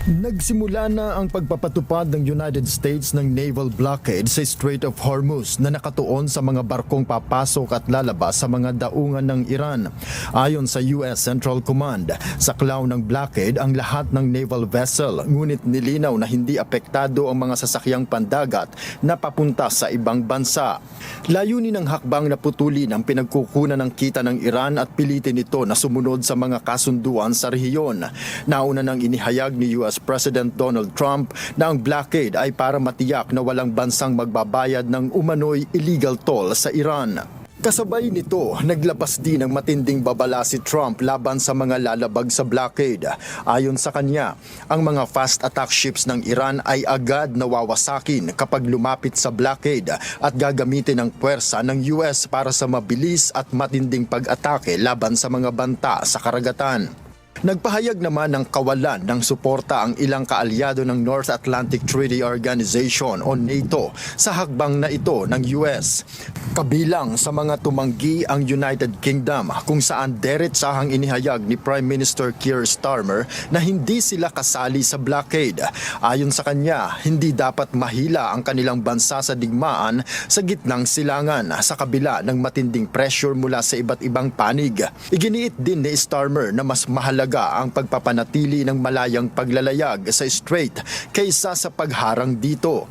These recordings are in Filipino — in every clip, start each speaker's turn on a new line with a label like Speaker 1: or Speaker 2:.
Speaker 1: Nagsimula na ang pagpapatupad ng United States ng naval blockade sa Strait of Hormuz na nakatuon sa mga barkong papasok at lalabas sa mga daungan ng Iran. Ayon sa US Central Command, saklaw ng blockade ang lahat ng naval vessel, ngunit nilinaw na hindi apektado ang mga sasakyang pandagat na papunta sa ibang bansa. Layunin ng hakbang na putulin ang pinagkukunan ng kita ng Iran at pilitin ito na sumunod sa mga kasunduan sa rehiyon. Nauna nang inihayag ni US President Donald Trump na ang blockade ay para matiyak na walang bansang magbabayad ng umano'y illegal toll sa Iran. Kasabay nito, naglabas din ng matinding babala si Trump laban sa mga lalabag sa blockade. Ayon sa kanya, ang mga fast attack ships ng Iran ay agad nawawasakin kapag lumapit sa blockade at gagamitin ang puwersa ng US para sa mabilis at matinding pag-atake laban sa mga banta sa karagatan. Nagpahayag naman ng kawalan ng suporta ang ilang kaalyado ng North Atlantic Treaty Organization o NATO sa hakbang na ito ng US. Kabilang sa mga tumanggi ang United Kingdom, kung saan diretsahang inihayag ni Prime Minister Keir Starmer na hindi sila kasali sa blockade. Ayon sa kanya, hindi dapat mahila ang kanilang bansa sa digmaan sa gitnang silangan sa kabila ng matinding pressure mula sa iba't ibang panig. Iginiit din ni Starmer na mas mahalaga ang pagpapanatili ng malayang paglalayag sa strait kaysa sa pagharang dito.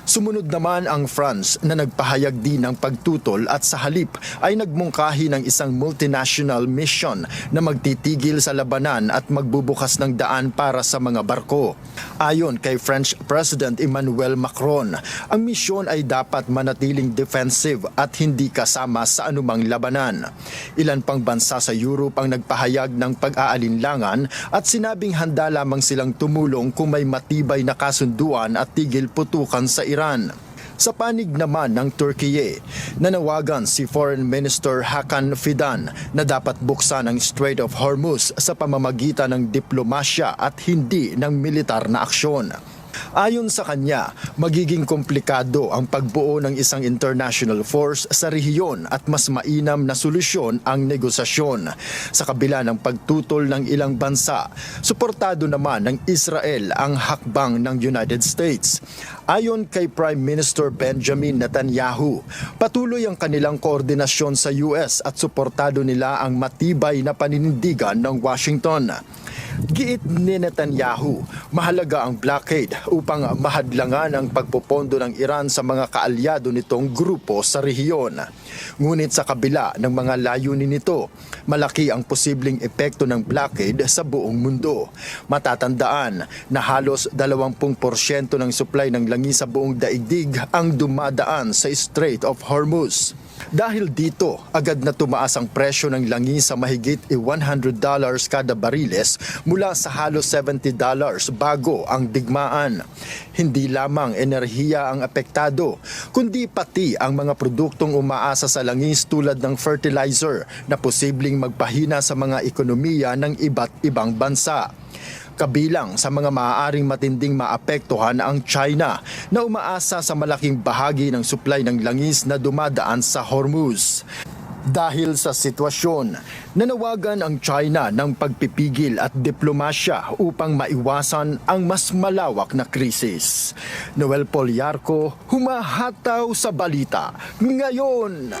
Speaker 1: Sumunod naman ang France na nagpahayag din ng pagtutol at sa halip ay nagmungkahi ng isang multinational mission na magtitigil sa labanan at magbubukas ng daan para sa mga barko. Ayon kay French President Emmanuel Macron, ang misyon ay dapat manatiling defensive at hindi kasama sa anumang labanan. Ilan pang bansa sa Europe ang nagpahayag ng pag-aalinlangan at sinabing handa lamang silang tumulong kung may matibay na kasunduan at tigil putukan sa Iran. Sa panig naman ng Turkey, nanawagan si Foreign Minister Hakan Fidan na dapat buksan ang Strait of Hormuz sa pamamagitan ng diplomasya at hindi ng militar na aksyon. Ayon sa kanya, magiging komplikado ang pagbuo ng isang international force sa rehiyon at mas mainam na solusyon ang negosasyon. Sa kabila ng pagtutol ng ilang bansa, suportado naman ng Israel ang hakbang ng United States. Ayon kay Prime Minister Benjamin Netanyahu, patuloy ang kanilang koordinasyon sa US at suportado nila ang matibay na paninindigan ng Washington. Giit ni Netanyahu, mahalaga ang blockade upang mahadlangan ang pagpopondo ng Iran sa mga kaalyado nitong grupo sa rehiyon. Ngunit sa kabila ng mga layunin nito, malaki ang posibleng epekto ng blockade sa buong mundo. Matatandaan na halos 20% ng supply ng langis sa buong daigdig ang dumadaan sa Strait of Hormuz. Dahil dito, agad na tumaas ang presyo ng langis sa mahigit $100 kada bariles mula sa halos $70 bago ang digmaan. Hindi lamang enerhiya ang apektado, kundi pati ang mga produktong umaasa sa langis tulad ng fertilizer na posibleng magpahina sa mga ekonomiya ng iba't ibang bansa. Kabilang sa mga maaaring matinding maapektuhan ang China na umaasa sa malaking bahagi ng supply ng langis na dumadaan sa Hormuz. Dahil sa sitwasyon, nanawagan ang China ng pagpipigil at diplomasya upang maiwasan ang mas malawak na krisis. Noel Poliarco, humahataw sa balita ngayon.